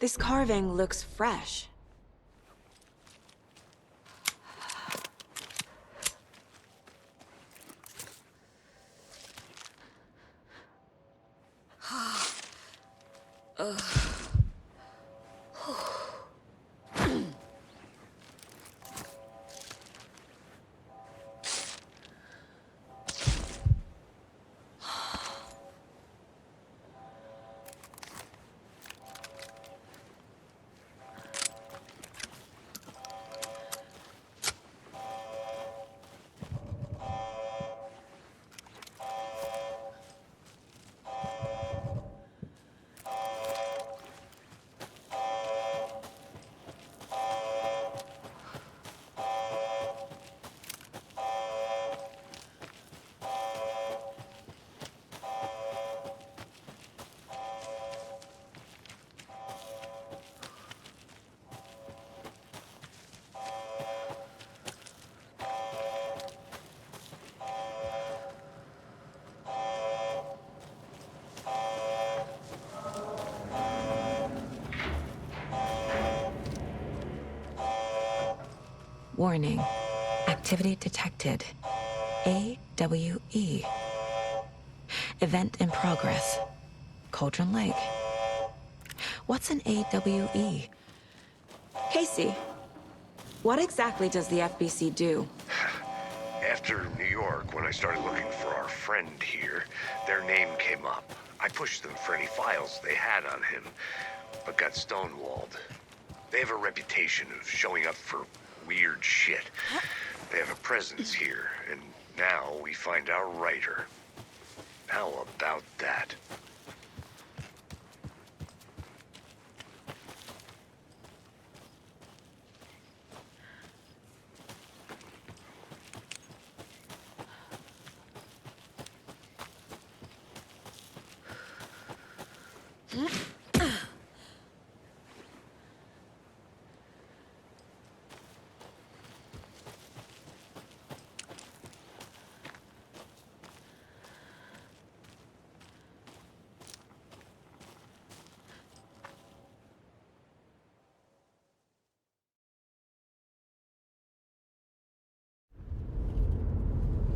This carving looks fresh. Warning. Activity detected. AWE. Event in progress. Cauldron Lake. What's an AWE? Casey, what exactly does the FBC do? After New York, when I started looking for our friend here, their name came up. I pushed them for any files they had on him, but got stonewalled. They have a reputation of showing up for weird shit. They have a presence here, and now we find our writer. How about that?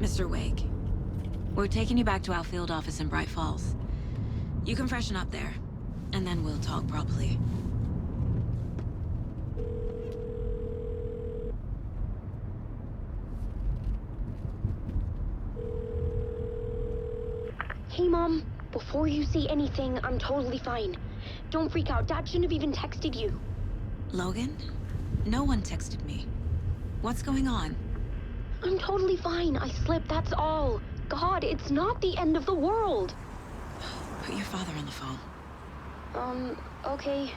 Mr. Wake, we're taking you back to our field office in Bright Falls. You can freshen up there, and then we'll talk properly. Hey, Mom. Before you say anything, I'm totally fine. Don't freak out. Dad shouldn't have even texted you. Logan? No one texted me. What's going on? I'm totally fine. I slipped, that's all. God, it's not the end of the world. Put your father on the phone. Okay.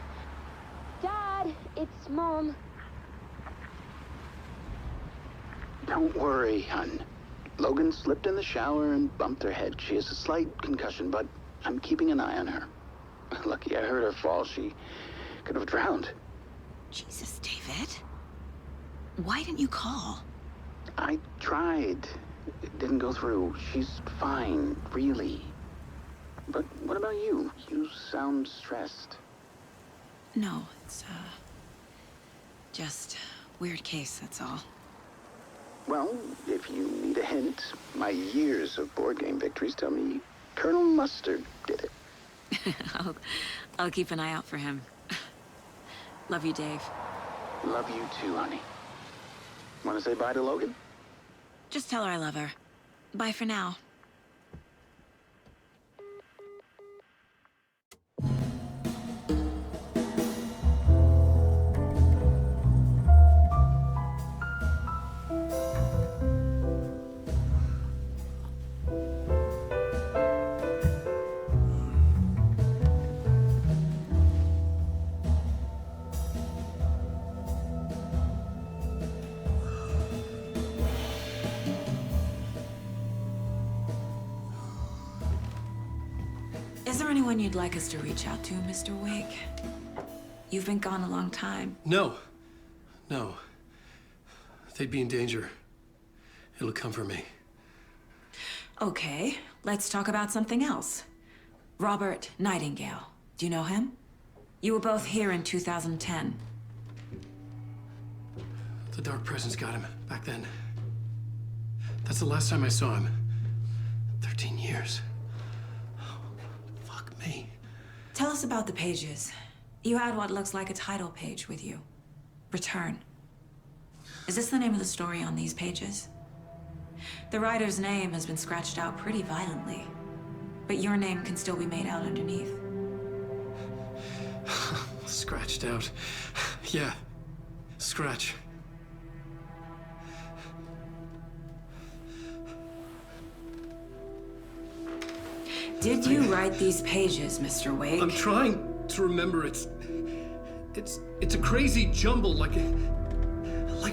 Dad, it's Mom. Don't worry, hon. Logan slipped in the shower and bumped her head. She has a slight concussion, but I'm keeping an eye on her. Lucky I heard her fall. She could have drowned. Jesus, David. Why didn't you call? I tried. It didn't go through. She's fine, really. But what about you? You sound stressed. No, it's, just weird case, that's all. Well, if you need a hint, my years of board game victories tell me Colonel Mustard did it. I'll keep an eye out for him. Love you, Dave. Love you too, honey. Want to say bye to Logan? Just tell her I love her. Bye for now. Is there anyone you'd like us to reach out to, Mr. Wake? You've been gone a long time. No. They'd be in danger. It'll come for me. Okay, let's talk about something else. Robert Nightingale. Do you know him? You were both here in 2010. The Dark Presence got him back then. That's the last time I saw him. 13 years. Oh, fuck me. Tell us about the pages. You had what looks like a title page with you. Return. Is this the name of the story on these pages? The writer's name has been scratched out pretty violently, but your name can still be made out underneath. Scratched out. Yeah. Scratch. Did you write these pages, Mr. Wake? I'm trying to remember. It's a crazy jumble, like a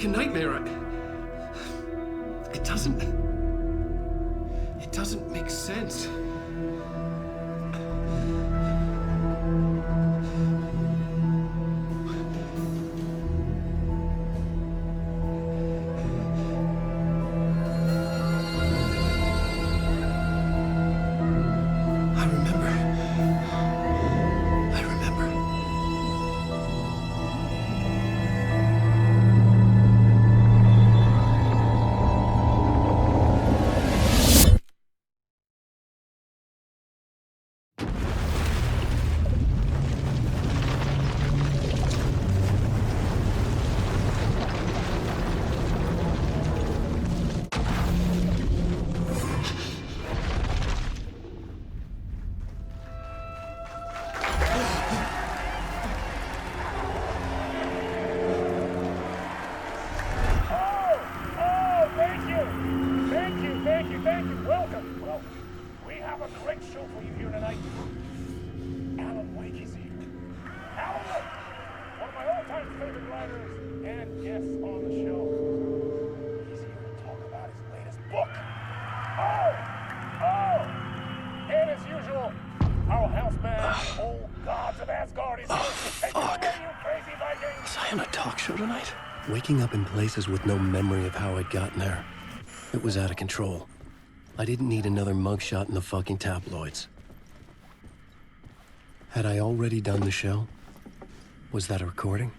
nightmare. It doesn't make sense. I remember. Thank you. Welcome. Well, we have a great show for you here tonight. Alan Wake is here. Alan Wake, one of my all-time favorite writers and guests on the show. He's here to talk about his latest book. And as usual, our house band, old gods of Asgard, is here to take it away, you crazy Vikings. Was I on a talk show tonight? Waking up in places with no memory of how I'd gotten there. It was out of control. I didn't need another mugshot in the fucking tabloids. Had I already done the show? Was that a recording?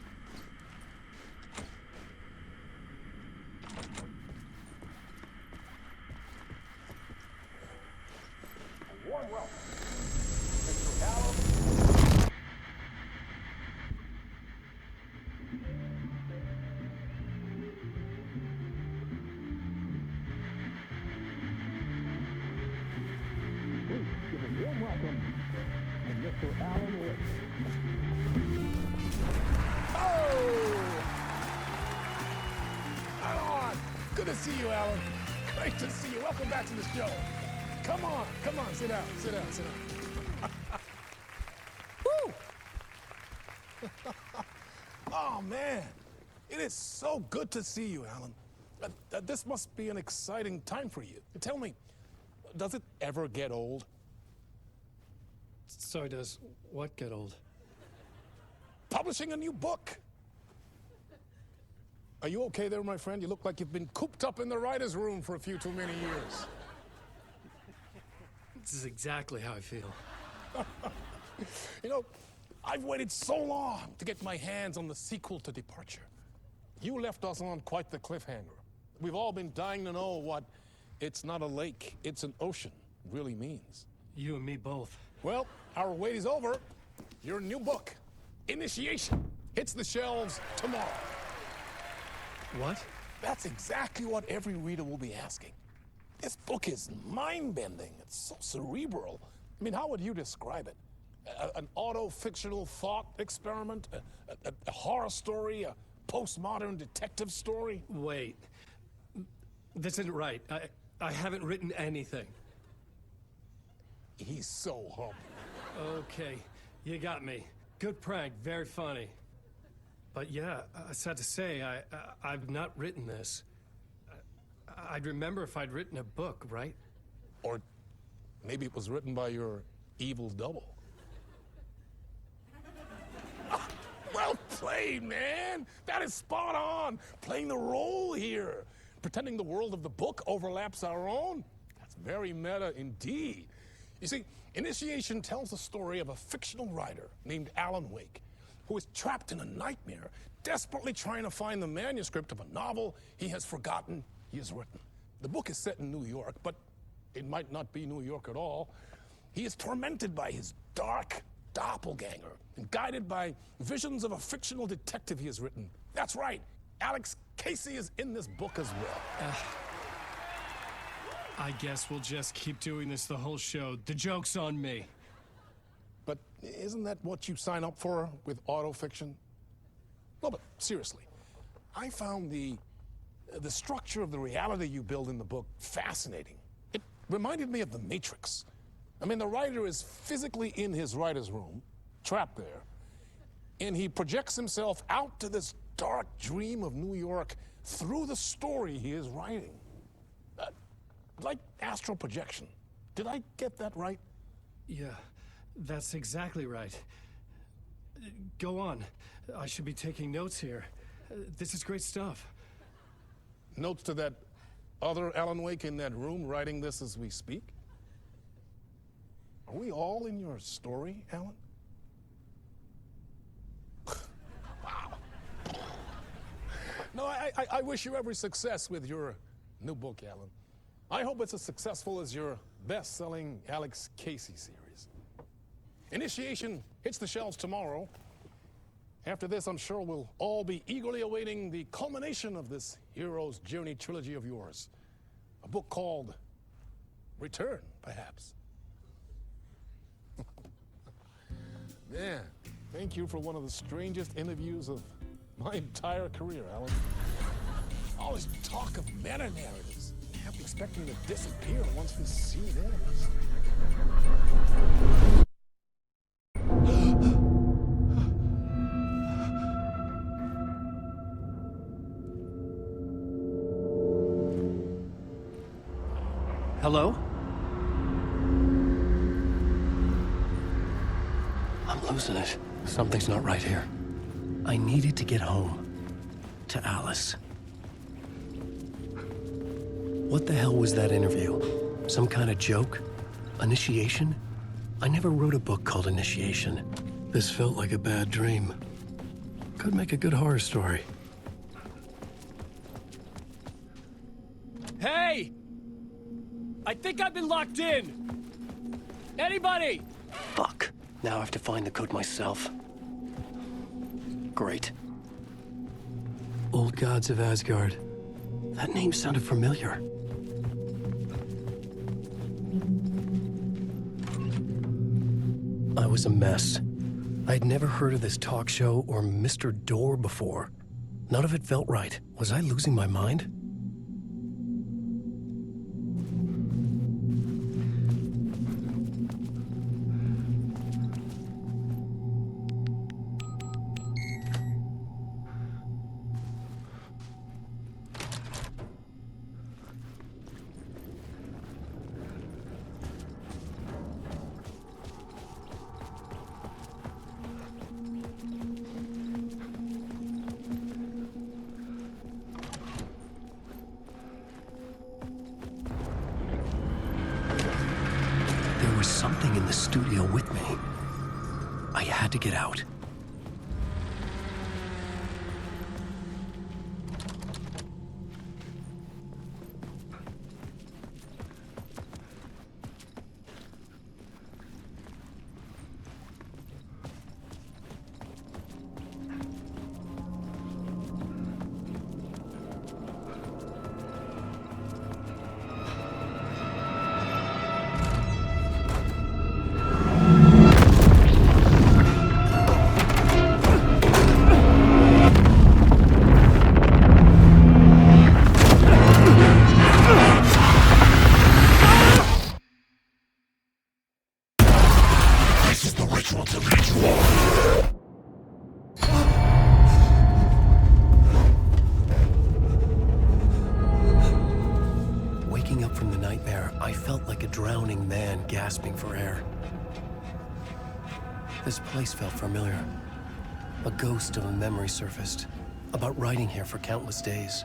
Warm welcome, Mr. Alan. Warm welcome to Mr. Alan Wake. Alan! Good to see you, Alan. Great to see you. Welcome back to the show. Come on, sit down. Woo! Oh, man. It is so good to see you, Alan. This must be an exciting time for you. Tell me, does it ever get old? So does what get old? Publishing a new book. Are you okay there, my friend? You look like you've been cooped up in the writer's room for a few too many years. This is exactly how I feel. You know, I've waited so long to get my hands on the sequel to Departure. You left us on quite the cliffhanger. We've all been dying to know what "it's not a lake, it's an ocean" really means. You and me both. Well, our wait is over. Your new book, Initiation, hits the shelves tomorrow. What? That's exactly what every reader will be asking. This book is mind-bending. It's so cerebral. I mean, how would you describe it? An auto-fictional thought experiment? A horror story? A postmodern detective story? Wait. This isn't right. I haven't written anything. He's so humble. Okay, you got me. Good prank, very funny. But yeah, sad to say, I've not written this. I'd remember if I'd written a book, right? Or maybe it was written by your evil double. Well played, man! That is spot on! Playing the role here. Pretending the world of the book overlaps our own. That's very meta indeed. You see, Initiation tells the story of a fictional writer named Alan Wake. who is trapped in a nightmare, desperately trying to find the manuscript of a novel he has forgotten he has written. The book is set in New York, but it might not be New York at all. He is tormented by his dark doppelganger and guided by visions of a fictional detective he has written. That's right, Alex Casey is in this book as well. I guess we'll just keep doing this the whole show. The joke's on me. But isn't that what you sign up for with autofiction? No, but seriously, I found the structure of the reality you build in the book fascinating. It reminded me of The Matrix. I mean, the writer is physically in his writer's room, trapped there, and he projects himself out to this dark dream of New York through the story he is writing. Like astral projection. Did I get that right? Yeah, that's exactly right. Go on. I should be taking notes here. This is great stuff. Notes to that other Alan Wake in that room writing this as we speak? Are we all in your story, Alan? Wow. No, I wish you every success with your new book, Alan. I hope it's as successful as your best-selling Alex Casey series. Initiation hits the shelves tomorrow. After this, I'm sure we'll all be eagerly awaiting the culmination of this hero's journey trilogy of yours. A book called Return, perhaps. Man, thank you for one of the strangest interviews of my entire career, Alan. All this talk of meta-narratives. I kept expecting to disappear once this scene ends. Hello? I'm losing it. Something's not right here. I needed to get home. To Alice. What the hell was that interview? Some kind of joke? Initiation? I never wrote a book called Initiation. This felt like a bad dream. Could make a good horror story. Hey! I think I've been locked in! Anybody? Fuck. Now I have to find the code myself. Great. Old Gods of Asgard. That name sounded familiar. I was a mess. I'd never heard of this talk show or Mr. Door before. None of it felt right. Was I losing my mind? There was something in the studio with me. I had to get out. Waking up from the nightmare, I felt like a drowning man gasping for air. This place felt familiar. A ghost of a memory surfaced, about writing here for countless days.